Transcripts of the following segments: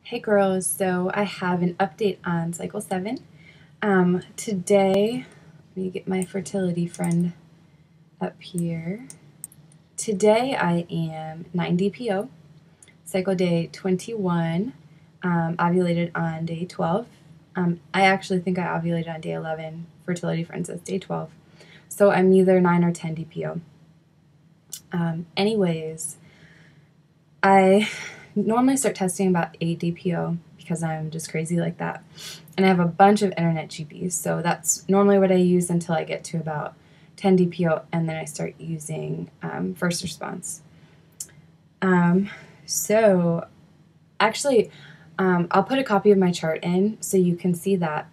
Hey girls, so I have an update on cycle 7. Today, let me get my fertility friend up here. Today I am 9 DPO, cycle day 21, ovulated on day 12. I actually think I ovulated on day 11, fertility friend says day 12. So I'm either 9 or 10 DPO. Anyways, I normally start testing about 8 DPO because I'm just crazy like that. And I have a bunch of internet GPs, so that's normally what I use until I get to about 10 DPO, and then I start using first response. So actually, I'll put a copy of my chart in so you can see that.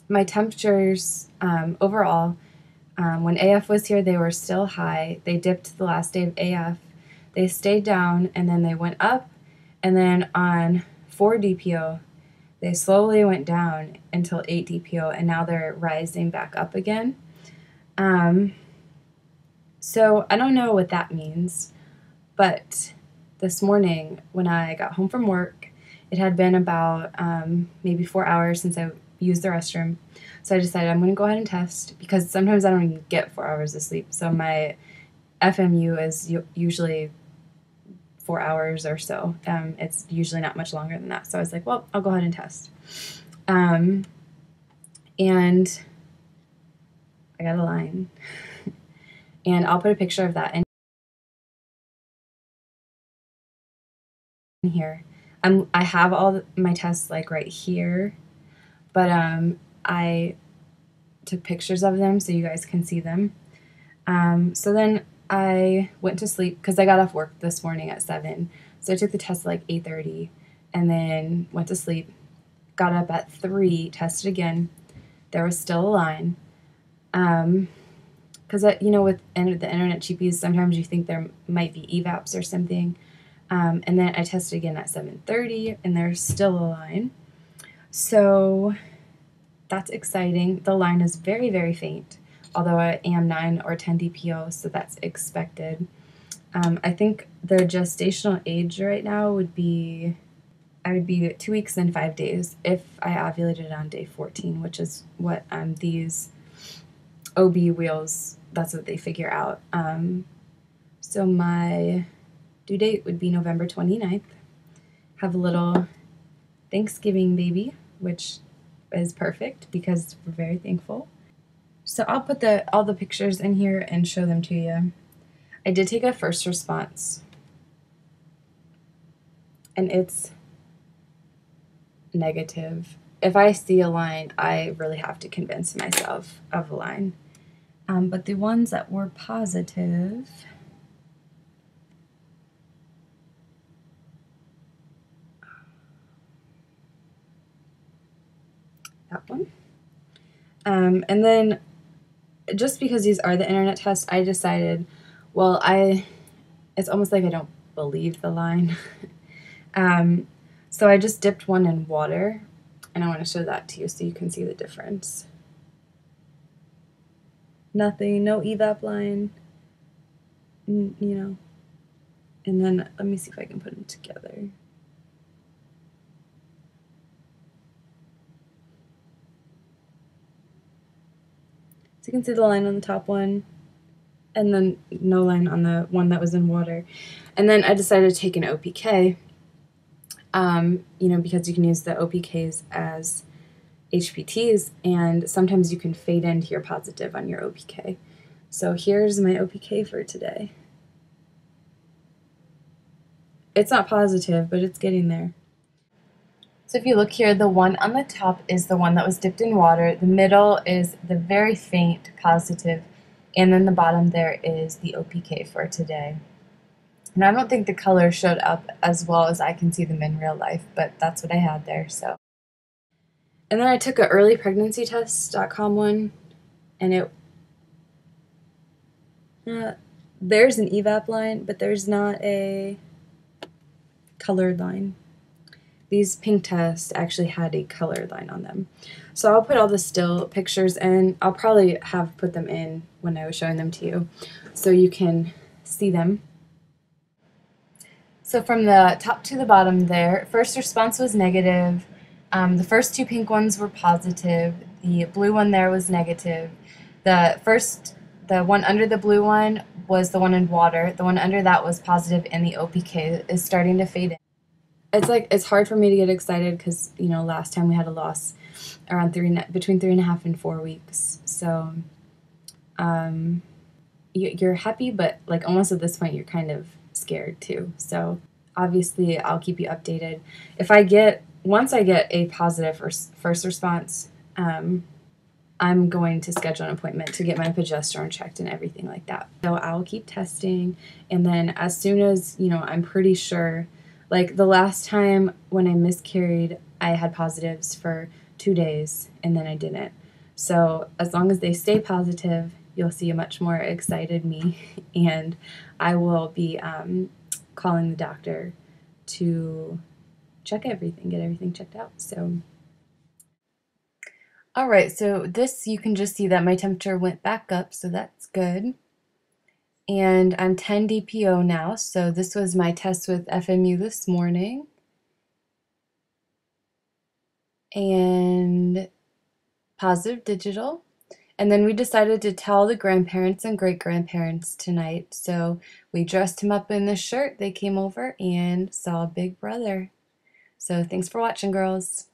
My temperatures overall, when AF was here, they were still high. They dipped the last day of AF. They stayed down, and then they went up, and then on 4 DPO, they slowly went down until 8 DPO, and now they're rising back up again. So I don't know what that means, but this morning when I got home from work, it had been about maybe 4 hours since I used the restroom. So I decided I'm going to go ahead and test because sometimes I don't even get 4 hours of sleep. So my FMU is usually 4 hours or so. It's usually not much longer than that. So I was like, well, I'll go ahead and test. And I got a line. And I'll put a picture of that in here. I have all my tests like right here, but I took pictures of them so you guys can see them. So then I went to sleep because I got off work this morning at 7. So I took the test at like 8:30 and then went to sleep. Got up at 3, tested again. There was still a line. Because, with the internet GPs, sometimes you think there might be EVAPs or something. And then I tested again at 7:30, and there's still a line. So that's exciting. The line is very, very faint, although I am 9 or 10 DPO, so that's expected. I think the gestational age right now would be, I would be 2 weeks and 5 days if I ovulated on day 14, which is what these OB wheels, that's what they figure out. So my due date would be November 29th. Have a little Thanksgiving baby, which is perfect because we're very thankful. So I'll put all the pictures in here and show them to you. I did take a first response, and it's negative. If I see a line, I really have to convince myself of a line. But the ones that were positive, that one. And then just because these are the internet tests, I decided, well, it's almost like I don't believe the line. So I just dipped one in water, and I want to show that to you so you can see the difference. Nothing, no evap line, And then let me see if I can put them together. So you can see the line on the top one, and then no line on the one that was in water. And then I decided to take an OPK, because you can use the OPKs as HPTs, and sometimes you can fade into your positive on your OPK. So here's my OPK for today. It's not positive, but it's getting there. So if you look here, the one on the top is the one that was dipped in water. The middle is the very faint positive, and then the bottom there is the OPK for today. And I don't think the color showed up as well as I can see them in real life, but that's what I had there. So, and then I took a earlypregnancytest.com one, and there's an evap line, but there's not a colored line. These pink tests actually had a colored line on them. So I'll put all the still pictures in. I'll probably have put them in when I was showing them to you so you can see them. So from the top to the bottom there, first response was negative. The first two pink ones were positive. The blue one there was negative. The one under the blue one was the one in water. The one under that was positive, and the OPK is starting to fade in. It's hard for me to get excited because last time we had a loss around between 3.5 and 4 weeks. So you're happy, but like almost at this point you're kind of scared too. So obviously I'll keep you updated. Once I get a positive first response, I'm going to schedule an appointment to get my progesterone checked and everything like that. So I'll keep testing, and then as soon as I'm pretty sure, like the last time when I miscarried, I had positives for 2 days and then I didn't. So as long as they stay positive, you'll see a much more excited me, and I will be calling the doctor to get everything checked out. So, all right, so this, you can just see that my temperature went back up, so that's good. And I'm 10 DPO now, so this was my test with FMU this morning. And positive digital. And then we decided to tell the grandparents and great-grandparents tonight. So we dressed him up in this shirt. They came over and saw Big Brother. So thanks for watching, girls.